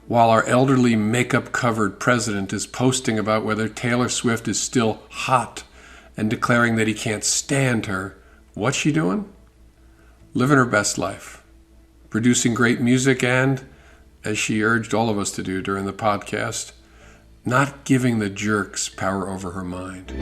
while our elderly makeup-covered president is posting about whether Taylor Swift is still hot and declaring that he can't stand her, what's she doing? Living her best life, producing great music and, as she urged all of us to do during the podcast, not giving the jerks power over her mind.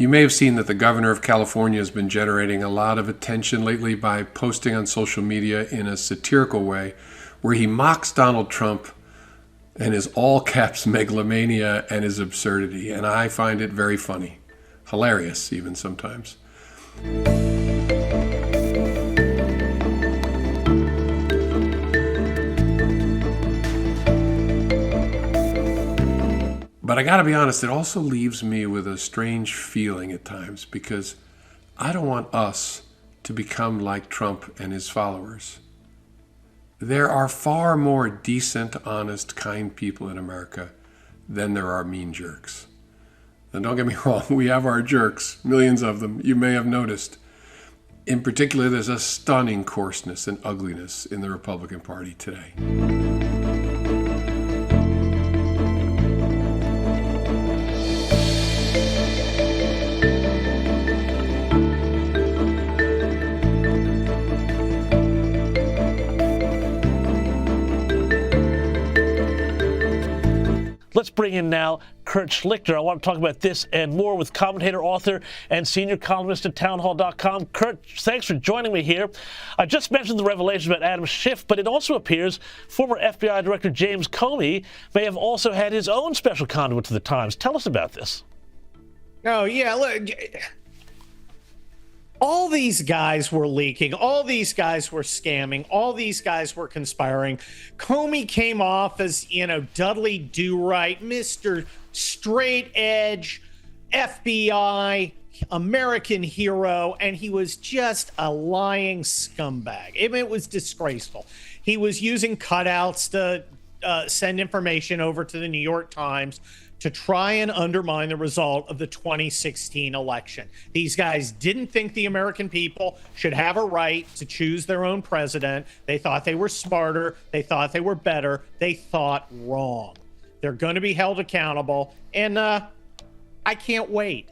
You may have seen that the governor of California has been generating a lot of attention lately by posting on social media in a satirical way where he mocks Donald Trump and his all-caps megalomania and his absurdity. And I find it very funny, hilarious even sometimes. But I gotta be honest, it also leaves me with a strange feeling at times because I don't want us to become like Trump and his followers. There are far more decent, honest, kind people in America than there are mean jerks. And don't get me wrong, we have our jerks, millions of them, you may have noticed. In particular, there's a stunning coarseness and ugliness in the Republican Party today. Let's bring in now Kurt Schlichter. I want to talk about this and more with commentator, author, and senior columnist at townhall.com. Kurt, thanks for joining me here. I just mentioned the revelation about Adam Schiff, but it also appears former FBI Director James Comey may have also had his own special conduit to the Times. Tell us about this. Oh, yeah, look, all these guys were leaking. All these guys were scamming. All these guys were conspiring. Comey came off as, Dudley Do-Right, Mr. Straight Edge, FBI, American hero, and he was just a lying scumbag. It was disgraceful. He was using cutouts to send information over to the New York Times to try and undermine the result of the 2016 election. These guys didn't think the American people should have a right to choose their own president. They thought they were smarter. They thought they were better. They thought wrong. They're going to be held accountable, and I can't wait.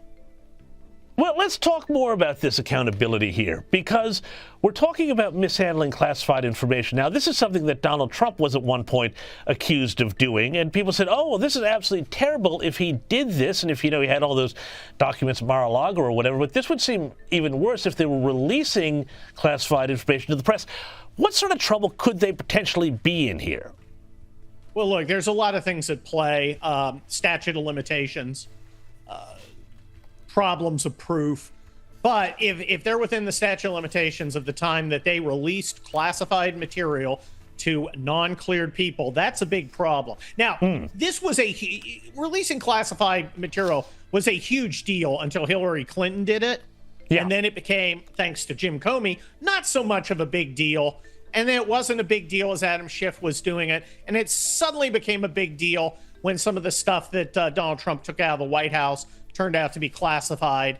Well, let's talk more about this accountability here, because we're talking about mishandling classified information. Now, this is something that Donald Trump was at one point accused of doing, and people said, oh, well, this is absolutely terrible if he did this, and if, he had all those documents at Mar-a-Lago or whatever, but this would seem even worse if they were releasing classified information to the press. What sort of trouble could they potentially be in here? Well, look, there's a lot of things at play. Statute of limitations, problems of proof. But if they're within the statute of limitations of the time that they released classified material to non-cleared people, that's a big problem. Now, this was releasing classified material was a huge deal until Hillary Clinton did it. Yeah. And then it became, thanks to Jim Comey, not so much of a big deal. And then it wasn't a big deal as Adam Schiff was doing it. And it suddenly became a big deal when some of the stuff that Donald Trump took out of the White House turned out to be classified,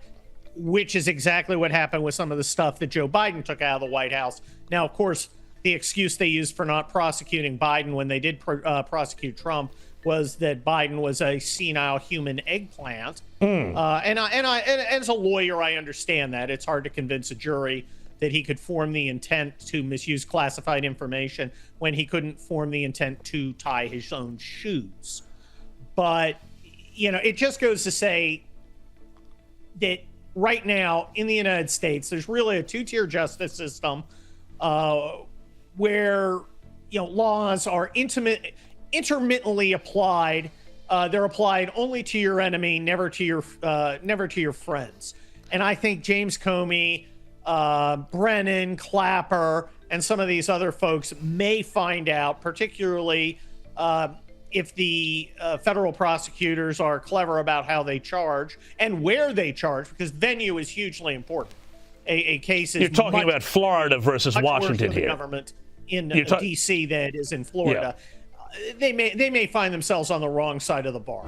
which is exactly what happened with some of the stuff that Joe Biden took out of the White House. Now, of course, the excuse they used for not prosecuting Biden when they did prosecute Trump was that Biden was a senile human eggplant. And as a lawyer, I understand that. It's hard to convince a jury that he could form the intent to misuse classified information when he couldn't form the intent to tie his own shoes. But, you know, it just goes to say that right now in the United States, there's really a two-tier justice system where, you know, laws are intermittently applied. They're applied only to your enemy, never to your friends. And I think James Comey, Brennan, Clapper, and some of these other folks may find out, particularly if the federal prosecutors are clever about how they charge and where they charge, because venue is hugely important. A case is you're talking about Florida versus Washington here. Government in D.C. that is in Florida. Yeah. They may find themselves on the wrong side of the bar.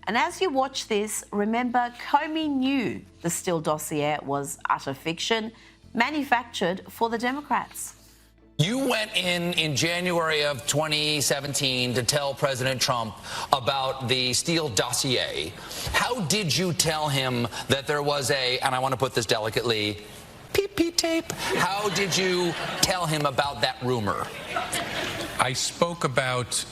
And as you watch this, remember Comey knew the Steele dossier was utter fiction, manufactured for the Democrats. You went in January of 2017 to tell President Trump about the Steele dossier. How did you tell him that there was and I want to put this delicately, pee-pee tape? How did you tell him about that rumor? I spoke about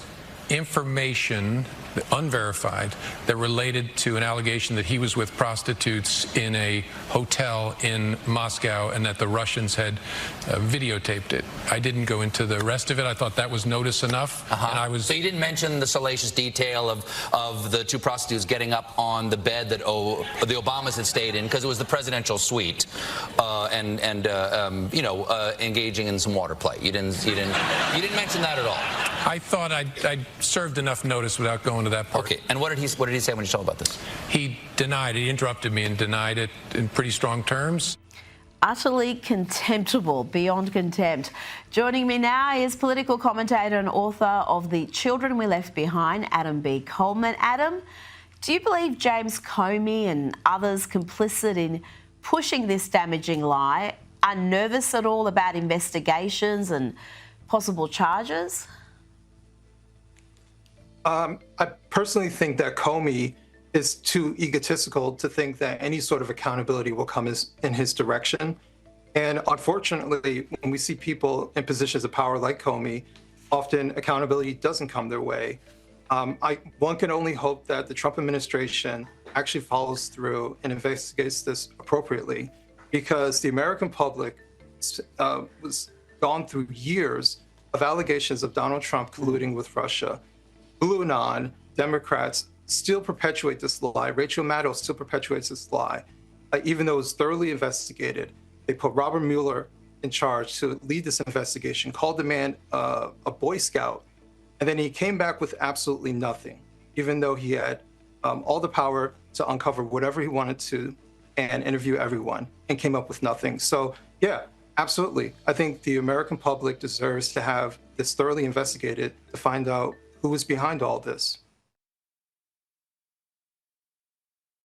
information, unverified, that related to an allegation that he was with prostitutes in a hotel in Moscow and that the Russians had videotaped it. I didn't go into the rest of it. I thought that was notice enough. And So you didn't mention the salacious detail of the two prostitutes getting up on the bed that the Obamas had stayed in, because it was the presidential suite, engaging in some water play. You didn't mention that at all. I thought I'd served enough notice without going to that part. Okay, and what did he say when you told about this? He denied it. He interrupted me and denied it in pretty strong terms. Utterly contemptible, beyond contempt. Joining me now is political commentator and author of The Children We Left Behind, Adam B. Coleman. Adam, do you believe James Comey and others complicit in pushing this damaging lie are nervous at all about investigations and possible charges? I personally think that Comey is too egotistical to think that any sort of accountability will come in his direction. And unfortunately, when we see people in positions of power like Comey, often accountability doesn't come their way. One can only hope that the Trump administration actually follows through and investigates this appropriately, because the American public was gone through years of allegations of Donald Trump colluding with Russia. Blue and on, Democrats still perpetuate this lie. Rachel Maddow still perpetuates this lie. Even though it was thoroughly investigated, they put Robert Mueller in charge to lead this investigation, called the man a Boy Scout, and then he came back with absolutely nothing, even though he had all the power to uncover whatever he wanted to and interview everyone, and came up with nothing. So, yeah, absolutely. I think the American public deserves to have this thoroughly investigated to find out who was behind all this.